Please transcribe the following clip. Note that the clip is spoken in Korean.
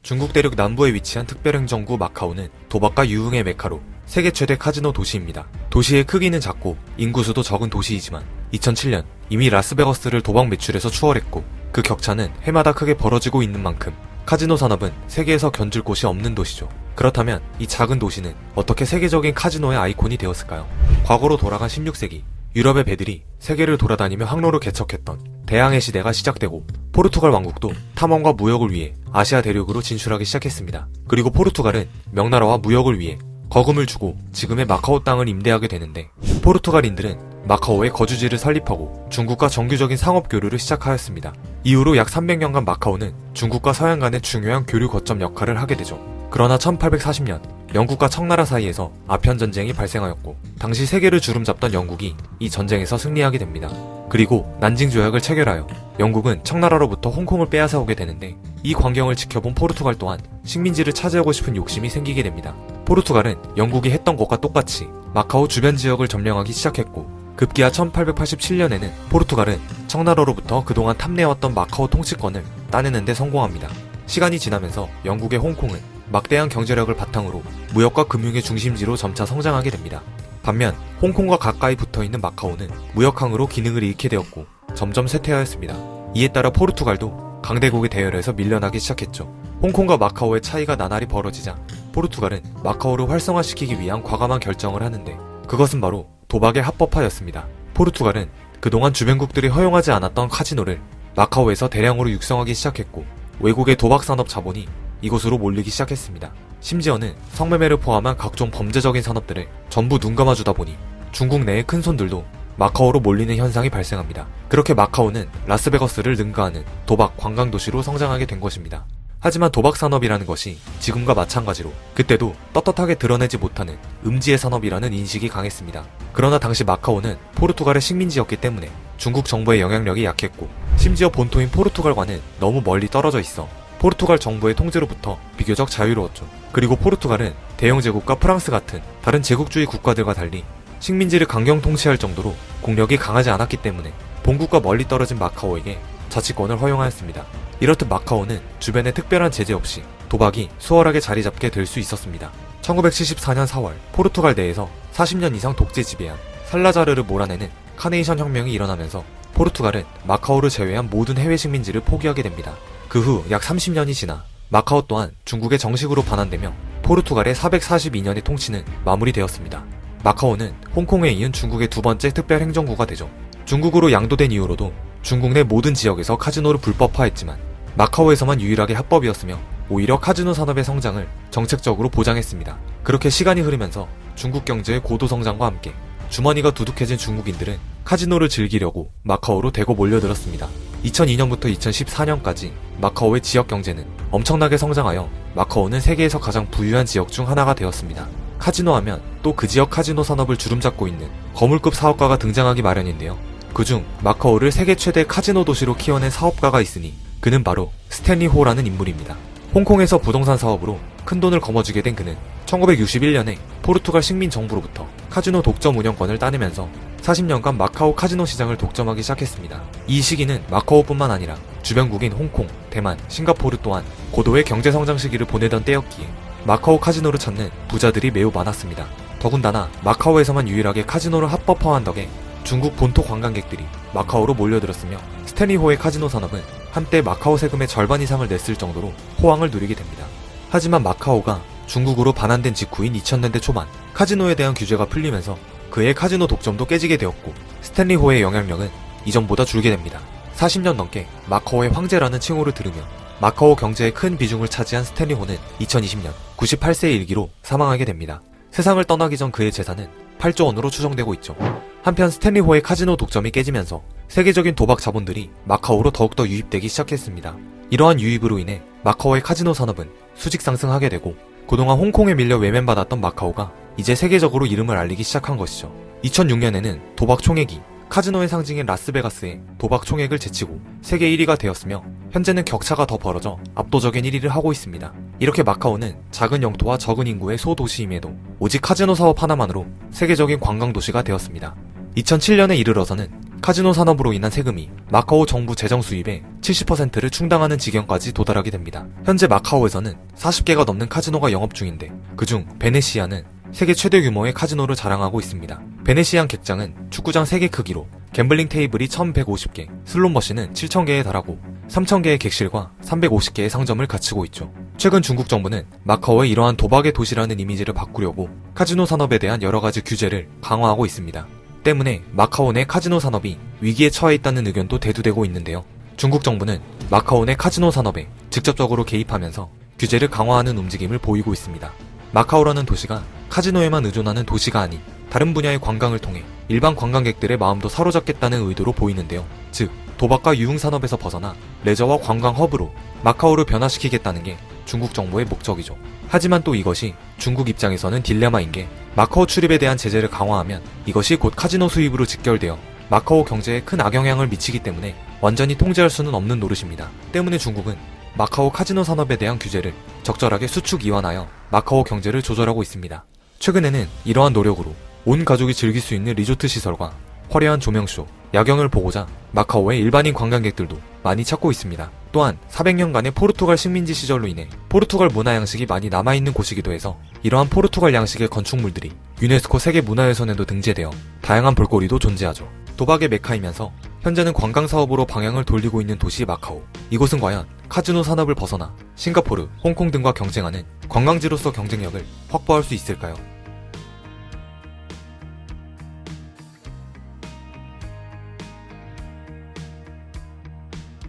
중국 대륙 남부에 위치한 특별행정구 마카오는 도박과 유흥의 메카로 세계 최대 카지노 도시입니다. 도시의 크기는 작고 인구수도 적은 도시이지만 2007년 이미 라스베거스를 도박 매출에서 추월했고 그 격차는 해마다 크게 벌어지고 있는 만큼 카지노 산업은 세계에서 견줄 곳이 없는 도시죠. 그렇다면 이 작은 도시는 어떻게 세계적인 카지노의 아이콘이 되었을까요? 과거로 돌아간 16세기 유럽의 배들이 세계를 돌아다니며 항로를 개척했던 대항해 시대가 시작되고 포르투갈 왕국도 탐험과 무역을 위해 아시아 대륙으로 진출하기 시작했습니다. 그리고 포르투갈은 명나라와 무역을 위해 거금을 주고 지금의 마카오 땅을 임대하게 되는데 포르투갈인들은 마카오에 거주지를 설립하고 중국과 정규적인 상업 교류를 시작하였습니다. 이후로 약 300년간 마카오는 중국과 서양 간의 중요한 교류 거점 역할을 하게 되죠. 그러나 1840년 영국과 청나라 사이에서 아편 전쟁이 발생하였고 당시 세계를 주름잡던 영국이 이 전쟁에서 승리하게 됩니다. 그리고 난징 조약을 체결하여 영국은 청나라로부터 홍콩을 빼앗아오게 되는데 이 광경을 지켜본 포르투갈 또한 식민지를 차지하고 싶은 욕심이 생기게 됩니다. 포르투갈은 영국이 했던 것과 똑같이 마카오 주변 지역을 점령하기 시작했고 급기야 1887년에는 포르투갈은 청나라로부터 그동안 탐내왔던 마카오 통치권을 따내는 데 성공합니다. 시간이 지나면서 영국의 홍콩은 막대한 경제력을 바탕으로 무역과 금융의 중심지로 점차 성장하게 됩니다. 반면 홍콩과 가까이 붙어있는 마카오는 무역항으로 기능을 잃게 되었고 점점 쇠퇴하였습니다. 이에 따라 포르투갈도 강대국의 대열에서 밀려나기 시작했죠. 홍콩과 마카오의 차이가 나날이 벌어지자 포르투갈은 마카오를 활성화시키기 위한 과감한 결정을 하는데 그것은 바로 도박의 합법화였습니다. 포르투갈은 그동안 주변국들이 허용하지 않았던 카지노를 마카오에서 대량으로 육성하기 시작했고 외국의 도박산업 자본이 이곳으로 몰리기 시작했습니다. 심지어는 성매매를 포함한 각종 범죄적인 산업들을 전부 눈감아주다 보니 중국 내의 큰손들도 마카오로 몰리는 현상이 발생합니다. 그렇게 마카오는 라스베거스를 능가하는 도박 관광도시로 성장하게 된 것입니다. 하지만 도박 산업이라는 것이 지금과 마찬가지로 그때도 떳떳하게 드러내지 못하는 음지의 산업이라는 인식이 강했습니다. 그러나 당시 마카오는 포르투갈의 식민지였기 때문에 중국 정부의 영향력이 약했고 심지어 본토인 포르투갈과는 너무 멀리 떨어져 있어 포르투갈 정부의 통제로부터 비교적 자유로웠죠. 그리고 포르투갈은 대영 제국과 프랑스 같은 다른 제국주의 국가들과 달리 식민지를 강경 통치할 정도로 국력이 강하지 않았기 때문에 본국과 멀리 떨어진 마카오에게 자치권을 허용하였습니다. 이렇듯 마카오는 주변에 특별한 제재 없이 도박이 수월하게 자리 잡게 될 수 있었습니다. 1974년 4월 포르투갈 내에서 40년 이상 독재 지배한 살라자르를 몰아내는 카네이션 혁명이 일어나면서 포르투갈은 마카오를 제외한 모든 해외 식민지를 포기하게 됩니다. 그 후 약 30년이 지나 마카오 또한 중국에 정식으로 반환되며 포르투갈의 442년의 통치는 마무리되었습니다. 마카오는 홍콩에 이은 중국의 두 번째 특별행정구가 되죠. 중국으로 양도된 이후로도 중국 내 모든 지역에서 카지노를 불법화했지만 마카오에서만 유일하게 합법이었으며 오히려 카지노 산업의 성장을 정책적으로 보장했습니다. 그렇게 시간이 흐르면서 중국 경제의 고도 성장과 함께 주머니가 두둑해진 중국인들은 카지노를 즐기려고 마카오로 대거 몰려들었습니다. 2002년부터 2014년까지 마카오의 지역 경제는 엄청나게 성장하여 마카오는 세계에서 가장 부유한 지역 중 하나가 되었습니다. 카지노 하면 또 그 지역 카지노 산업을 주름잡고 있는 거물급 사업가가 등장하기 마련인데요. 그중 마카오를 세계 최대 카지노 도시로 키워낸 사업가가 있으니 그는 바로 스탠리 호라는 인물입니다. 홍콩에서 부동산 사업으로 큰돈을 거머쥐게 된 그는 1961년에 포르투갈 식민 정부로부터 카지노 독점 운영권을 따내면서 40년간 마카오 카지노 시장을 독점하기 시작했습니다. 이 시기는 마카오뿐만 아니라 주변국인 홍콩, 대만, 싱가포르 또한 고도의 경제성장 시기를 보내던 때였기에 마카오 카지노를 찾는 부자들이 매우 많았습니다. 더군다나 마카오에서만 유일하게 카지노를 합법화한 덕에 중국 본토 관광객들이 마카오로 몰려들었으며 스탠리호의 카지노 산업은 한때 마카오 세금의 절반 이상을 냈을 정도로 호황을 누리게 됩니다. 하지만 마카오가 중국으로 반환된 직후인 2000년대 초반 카지노에 대한 규제가 풀리면서 그의 카지노 독점도 깨지게 되었고 스탠리호의 영향력은 이전보다 줄게 됩니다. 40년 넘게 마카오의 황제라는 칭호를 들으며 마카오 경제의 큰 비중을 차지한 스탠리호는 2020년 98세의 일기로 사망하게 됩니다. 세상을 떠나기 전 그의 재산은 8조 원으로 추정되고 있죠. 한편 스탠리호의 카지노 독점이 깨지면서 세계적인 도박 자본들이 마카오로 더욱더 유입되기 시작했습니다. 이러한 유입으로 인해 마카오의 카지노 산업은 수직 상승하게 되고 그동안 홍콩에 밀려 외면받았던 마카오가 이제 세계적으로 이름을 알리기 시작한 것이죠. 2006년에는 도박 총액이 카지노의 상징인 라스베가스의 도박 총액을 제치고 세계 1위가 되었으며 현재는 격차가 더 벌어져 압도적인 1위를 하고 있습니다. 이렇게 마카오는 작은 영토와 적은 인구의 소도시임에도 오직 카지노 사업 하나만으로 세계적인 관광도시가 되었습니다. 2007년에 이르러서는 카지노 산업으로 인한 세금이 마카오 정부 재정 수입의 70%를 충당하는 지경까지 도달하게 됩니다. 현재 마카오에서는 40개가 넘는 카지노가 영업 중인데 그중 베네시아는 세계 최대 규모의 카지노를 자랑하고 있습니다. 베네시안 객장은 축구장 3개 크기로 갬블링 테이블이 1150개, 슬롯 머신은 7000개에 달하고 3000개의 객실과 350개의 상점을 갖추고 있죠. 최근 중국 정부는 마카오의 이러한 도박의 도시라는 이미지를 바꾸려고 카지노 산업에 대한 여러가지 규제를 강화하고 있습니다. 때문에 마카오 내 카지노 산업이 위기에 처해 있다는 의견도 대두되고 있는데요. 중국 정부는 마카오 내 카지노 산업에 직접적으로 개입하면서 규제를 강화하는 움직임을 보이고 있습니다. 마카오라는 도시가 카지노에만 의존하는 도시가 아닌 다른 분야의 관광을 통해 일반 관광객들의 마음도 사로잡겠다는 의도로 보이는데요. 즉, 도박과 유흥산업에서 벗어나 레저와 관광 허브로 마카오를 변화시키겠다는 게 중국 정부의 목적이죠. 하지만 또 이것이 중국 입장에서는 딜레마인 게 마카오 출입에 대한 제재를 강화하면 이것이 곧 카지노 수입으로 직결되어 마카오 경제에 큰 악영향을 미치기 때문에 완전히 통제할 수는 없는 노릇입니다. 때문에 중국은 마카오 카지노 산업에 대한 규제를 적절하게 수축 이완하여 마카오 경제를 조절하고 있습니다. 최근에는 이러한 노력으로 온 가족이 즐길 수 있는 리조트 시설과 화려한 조명쇼, 야경을 보고자 마카오의 일반인 관광객들도 많이 찾고 있습니다. 또한 400년간의 포르투갈 식민지 시절로 인해 포르투갈 문화 양식이 많이 남아있는 곳이기도 해서 이러한 포르투갈 양식의 건축물들이 유네스코 세계문화유산에도 등재되어 다양한 볼거리도 존재하죠. 도박의 메카이면서 현재는 관광사업으로 방향을 돌리고 있는 도시 마카오. 이곳은 과연 카지노 산업을 벗어나 싱가포르, 홍콩 등과 경쟁하는 관광지로서 경쟁력을 확보할 수 있을까요?